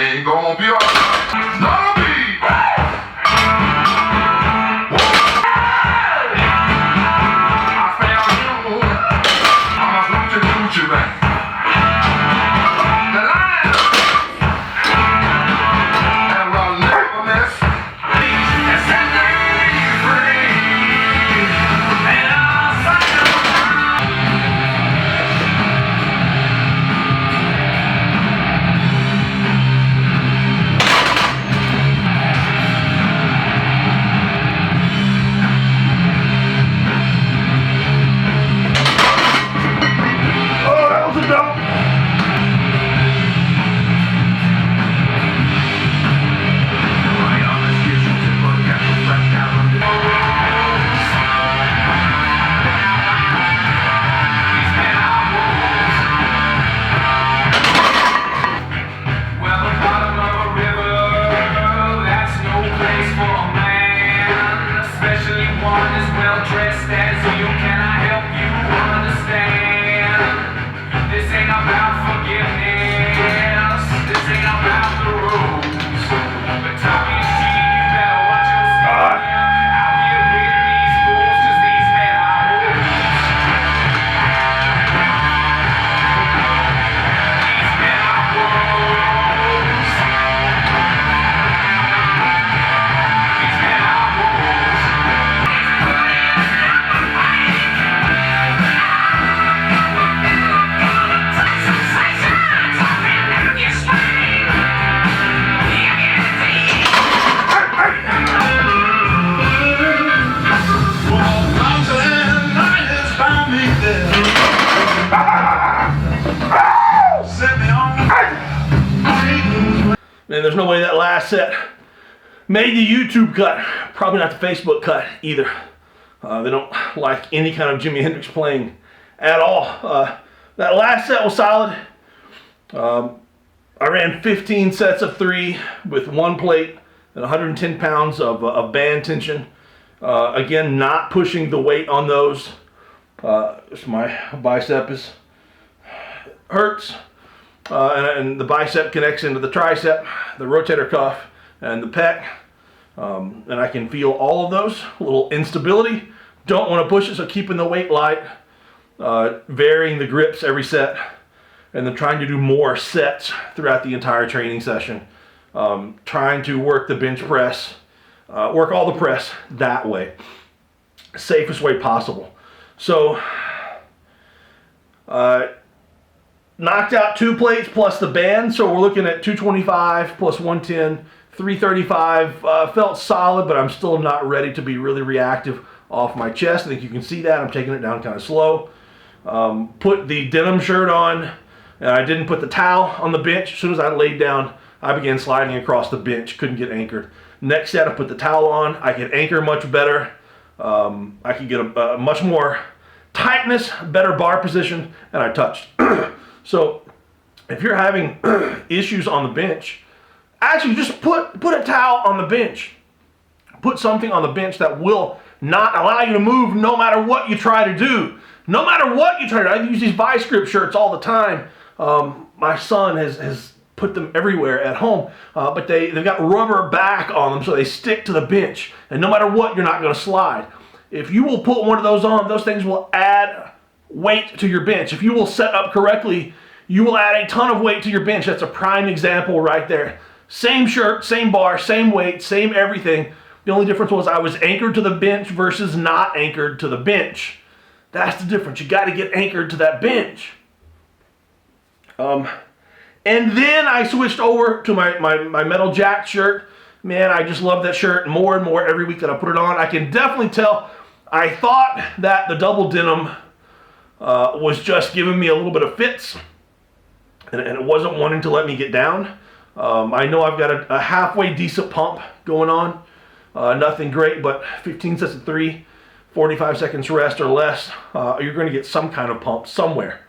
Everything gonna be alright. Gonna be. I found you. I'm a hoochie coochie man. The lion. And we'll never miss. And set me free. And I'll say Man, there's no way that last set made the YouTube cut. Probably not the Facebook cut either. They don't like any kind of Jimi Hendrix playing at all. That last set was solid. I ran 15 sets of 3 with 1 plate and 110 pounds of band tension. Again, not pushing the weight on those. My bicep hurts. And the bicep connects into the tricep, the rotator cuff, and the pec. And I can feel all of those. A little instability. Don't want to push it, so keeping the weight light. Varying the grips every set. And then trying to do more sets throughout the entire training session. Trying to work the bench press. Work all the press that way. Safest way possible. So, knocked out 2 plates plus the band, so we're looking at 225 plus 110, 335. Felt solid, but I'm still not ready to be really reactive off my chest. I think you can see that. I'm taking it down kind of slow. Put the denim shirt on, and I didn't put the towel on the bench. As soon as I laid down, I began sliding across the bench. Couldn't get anchored. Next set, I put the towel on. I could anchor much better. I could get a much more tightness, better bar position, and I touched. So if you're having issues on the bench, actually just put a towel on the bench. Put something on the bench that will not allow you to move no matter what you try to do. No matter what you try to do. I use these vice grip shirts all the time. My son has put them everywhere at home, but they've got rubber back on them so they stick to the bench. And no matter what, you're not going to slide. If you will put one of those on, those things will add weight to your bench. If you will set up correctly, you will add a ton of weight to your bench. That's a prime example right there. Same shirt, same bar, same weight, same everything. The only difference was I was anchored to the bench versus not anchored to the bench. That's the difference. You got to get anchored to that bench. And then I switched over to my metal jack shirt. Man, I just love that shirt more and more every week that I put it on. I can definitely tell. I thought that the double denim was just giving me a little bit of fits, and it wasn't wanting to let me get down. I know I've got a halfway decent pump going on. Nothing great, but 15 sets of 3, 45 seconds rest or less, you're going to get some kind of pump somewhere.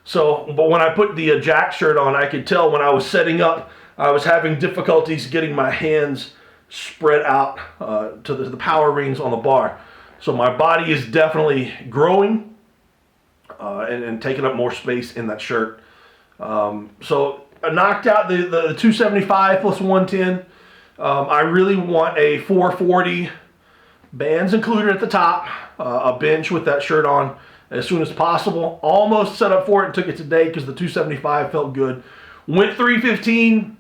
So, but when I put the jack shirt on, I could tell when I was setting up, I was having difficulties getting my hands spread out to the power rings on the bar. So my body is definitely growing and taking up more space in that shirt. So I knocked out the 275 plus 110. I really want a 440, bands included at the top, a bench with that shirt on as soon as possible. Almost set up for it and took it today because the 275 felt good. Went 315.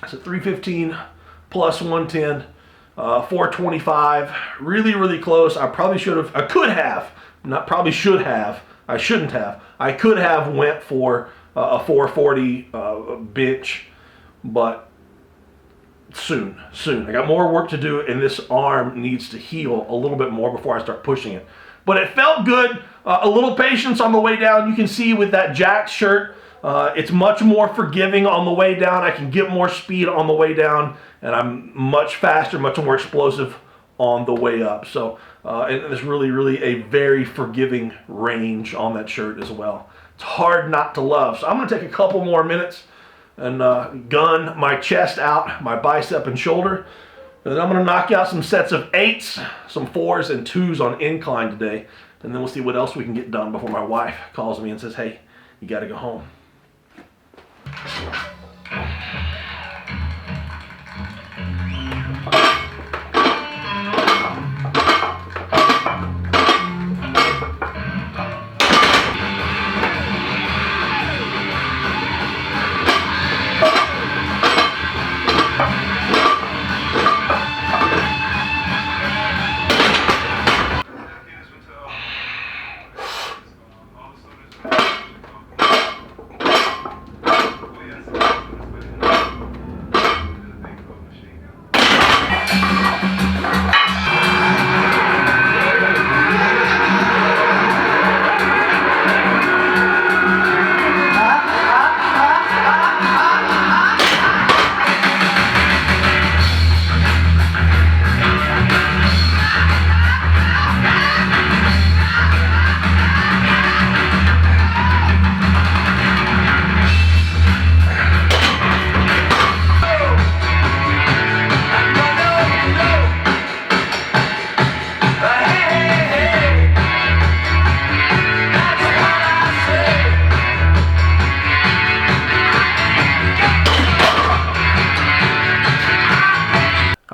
I said 315 plus 110, 425. Really, really close. I probably should have. I could have. Not probably should have. I shouldn't have. I could have went for a 440 bench, but soon. I got more work to do, and this arm needs to heal a little bit more before I start pushing it. But it felt good. A little patience on the way down. You can see with that Jack shirt, it's much more forgiving on the way down. I can get more speed on the way down, and I'm much faster, much more explosive on the way up. So, and there's really, really a very forgiving range on that shirt as well. It's hard not to love. So I'm going to take a couple more minutes and gun my chest out, my bicep and shoulder. And then I'm going to knock out some sets of 8s, some 4s, and 2s on incline today. And then we'll see what else we can get done before my wife calls me and says, hey, you got to go home.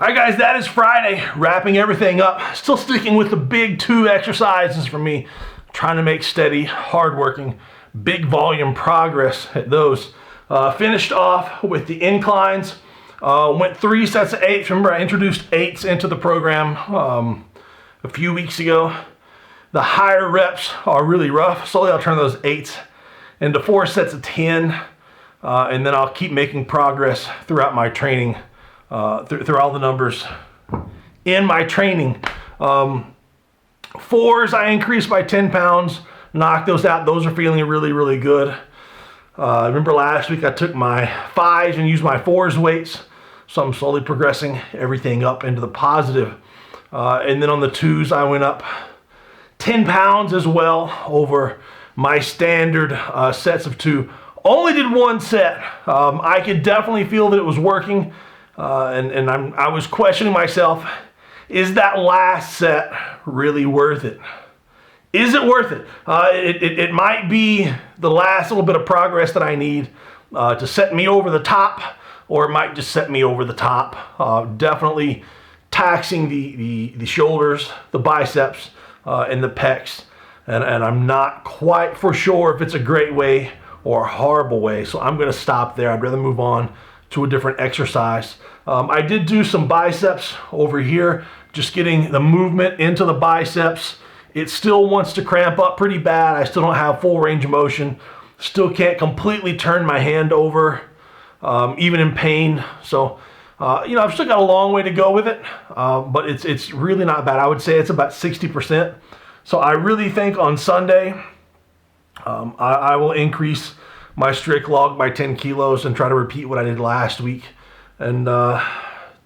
Alright guys, that is Friday, wrapping everything up. Still sticking with the big 2 exercises for me. Trying to make steady, hardworking, big volume progress at those. Finished off with the inclines. Went 3 sets of 8s. Remember I introduced 8s into the program a few weeks ago. The higher reps are really rough. Slowly I'll turn those 8s into 4 sets of 10. And then I'll keep making progress throughout my training. Through all the numbers in my training. 4s I increased by 10 pounds, knocked those out. Those are feeling really, really good. Remember last week I took my 5s and used my 4s weights, so I'm slowly progressing everything up into the positive. And then on the 2s I went up 10 pounds as well over my standard sets of 2. Only did 1 set. I could definitely feel that it was working. I was questioning myself, is that last set really worth it? Is it worth it? It might be the last little bit of progress that I need to set me over the top, or it might just set me over the top. Definitely taxing the shoulders, the biceps, and the pecs. And I'm not quite for sure if it's a great way or a horrible way. So I'm going to stop there. I'd rather move on to a different exercise. I did do some biceps over here, just getting the movement into the biceps. It still wants to cramp up pretty bad. I still don't have full range of motion. Still can't completely turn my hand over, even in pain. So, I've still got a long way to go with it, but it's really not bad. I would say it's about 60%. So I really think on Sunday, I will increase my strict log by 10 kilos and try to repeat what I did last week. And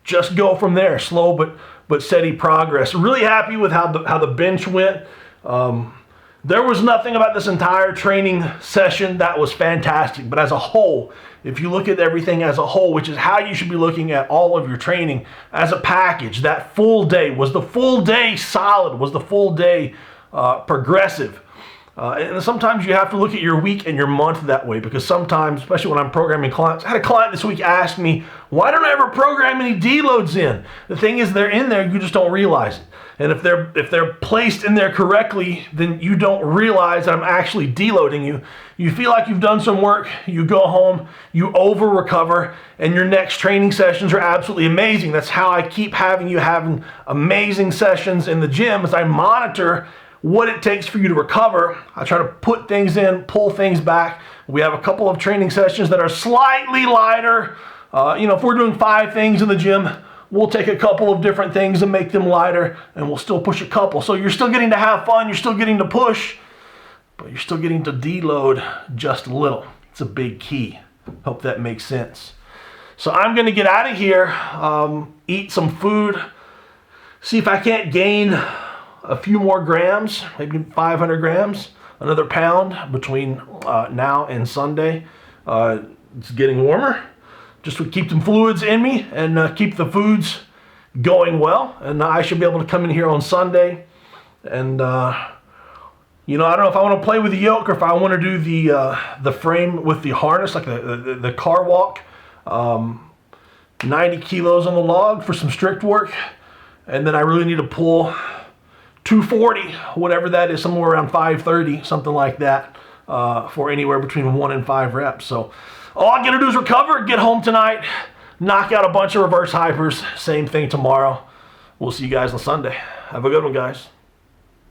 just go from there, slow but steady progress. Really happy with how the bench went. There was nothing about this entire training session that was fantastic, but as a whole, if you look at everything as a whole, which is how you should be looking at all of your training as a package, that full day, was the full day solid? Was the full day progressive? And sometimes you have to look at your week and your month that way, because sometimes, especially when I'm programming clients, I had a client this week ask me, why don't I ever program any deloads in? The thing is, they're in there, you just don't realize it. And if they're placed in there correctly, then you don't realize that I'm actually deloading you. You feel like you've done some work, you go home, you over recover, and your next training sessions are absolutely amazing. That's how I keep having you having amazing sessions in the gym, as I monitor what it takes for you to recover. I try to put things in, pull things back. We have a couple of training sessions that are slightly lighter. If we're doing 5 things in the gym, we'll take a couple of different things and make them lighter, and we'll still push a couple. So you're still getting to have fun, you're still getting to push, but you're still getting to deload just a little. It's a big key. Hope that makes sense. So I'm gonna get out of here, eat some food, see if I can't gain a few more grams, maybe 500 grams, another pound between now and Sunday. It's getting warmer. Just would keep some fluids in me and keep the foods going well. And I should be able to come in here on Sunday. And, I don't know if I want to play with the yoke or if I want to do the frame with the harness, like the car walk. 90 kilos on the log for some strict work. And then I really need to pull 240, whatever that is, somewhere around 530, something like that, for anywhere between 1 and 5 reps. So all I gotta do is recover, get home tonight, knock out a bunch of reverse hypers. Same thing tomorrow. We'll see you guys on Sunday. Have a good one, guys.